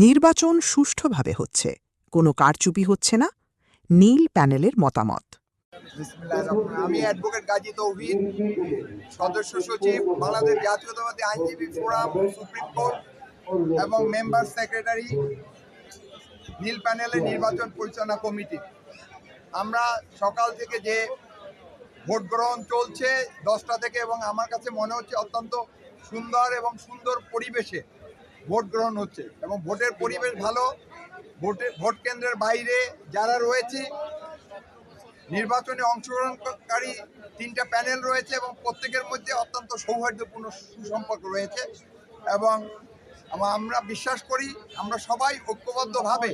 নির্বাচন সুষ্ঠুভাবে হচ্ছে, কোনো কারচুপি হচ্ছে না, নীল প্যানেলের মতামত। আমি অ্যাডভোকেট গাজী তৌহিদ, সদস্য সচিব বাংলাদেশ জাতীয়তাবাদী আইনজীবী ফোরাম, সুপ্রিম কোর্ট এবং মেম্বার সেক্রেটারি নীল প্যানেলের নির্বাচন পরিচালনা কমিটি। আমরা সকাল থেকে যে ভোট গ্রহণ চলছে 10টা থেকে, এবং আমার কাছে মনে হচ্ছে অত্যন্ত সুন্দর পরিবেশে ভোট গ্রহণ হচ্ছে এবং ভোটের পরিবেশ ভালো। ভোট কেন্দ্রের বাইরে যারা রয়েছে, নির্বাচনে অংশগ্রহণকারী 3টা প্যানেল রয়েছে এবং প্রত্যেকের মধ্যে অত্যন্ত সৌহার্দ্যপূর্ণ সুসম্পর্ক রয়েছে এবং আমরা বিশ্বাস করি আমরা সবাই ঐক্যবদ্ধভাবে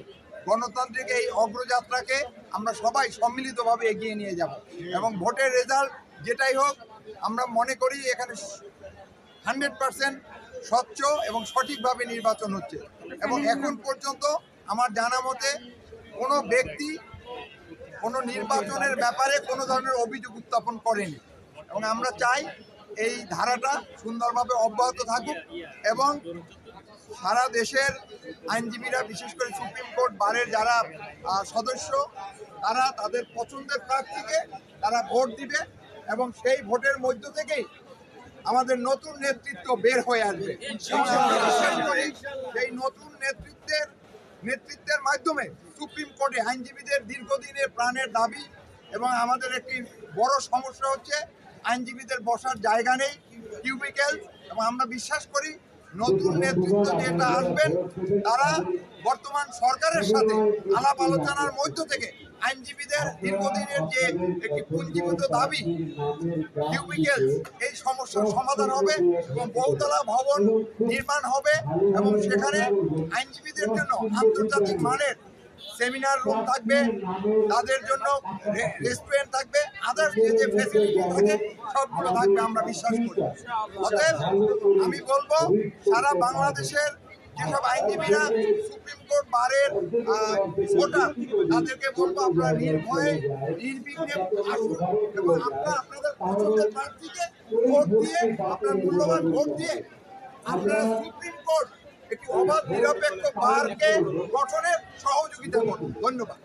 গণতান্ত্রিক এই অগ্রযাত্রাকে আমরা সবাই সম্মিলিতভাবে এগিয়ে নিয়ে যাব এবং ভোটের রেজাল্ট যেটাই হোক আমরা মনে করি এখানে 100% স্বচ্ছ এবং সঠিকভাবে নির্বাচন হচ্ছে এবং এখন পর্যন্ত আমার জানা মতে কোনো ব্যক্তি কোনো নির্বাচনের ব্যাপারে কোনো ধরনের অভিযোগ উত্থাপন করেনি এবং আমরা চাই এই ধারাটা সুন্দরভাবে অব্যাহত থাকুক এবং সারা দেশের আইনজীবীরা, বিশেষ করে সুপ্রিম কোর্ট বারের যারা সদস্য, তারা তাদের পছন্দের প্রার্থীকে তারা ভোট দিবে এবং সেই ভোটের মধ্য থেকেই আমাদের নতুন নেতৃত্ব বের হয়ে আসবে। সেই নতুন নেতৃত্বের মাধ্যমে সুপ্রিম কোর্টে আইনজীবীদের দীর্ঘদিনের প্রাণের দাবি এবং আমাদের একটি বড় সমস্যা হচ্ছে আইনজীবীদের বসার জায়গা নেই, কিউবিকেল, এবং আমরা বিশ্বাস করি নতুন নেতৃত্ব যেটা আসবেন তারা বর্তমান সরকারের সাথে আলাপ আলোচনার মধ্য থেকে আইনজীবীদের দীর্ঘদিনের যে একটি পুঞ্জীভূত দাবি কিউবিকেল, এই সমস্যার সমাধান হবে এবং বহুতলা ভবন নির্মাণ হবে এবং সেখানে আইনজীবীদের জন্য আন্তর্জাতিক মানের সেমিনার রুম থাকবে, তাদের জন্য রেস্টুরেন্ট থাকবে, আদার্স যে ফ্যাসিলিটি থাকে সবগুলো থাকবে, আমরা বিশ্বাস করি। অতএব আমি বলবো সারা বাংলাদেশের যেসব আইনজীবীরা সুপ্রিম কোর্ট বারের ভোটার, তাদেরকে বলবো আপনারা নির্ভয়ে নির্বিঘ্নে আসুন এবং আপনাদের পছন্দের প্রার্থীকে ভোট দিয়ে, আপনার মূল্যবান ভোট দিয়ে আপনারা সুপ্রিম কোর্ট একটি অবাধ নিরপেক্ষ বারকে গঠনে সহযোগিতা করুন। ধন্যবাদ।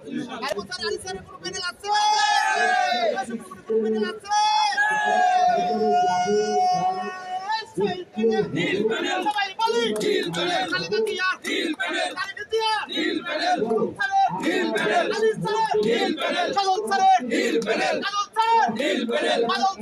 নীল প্যানেল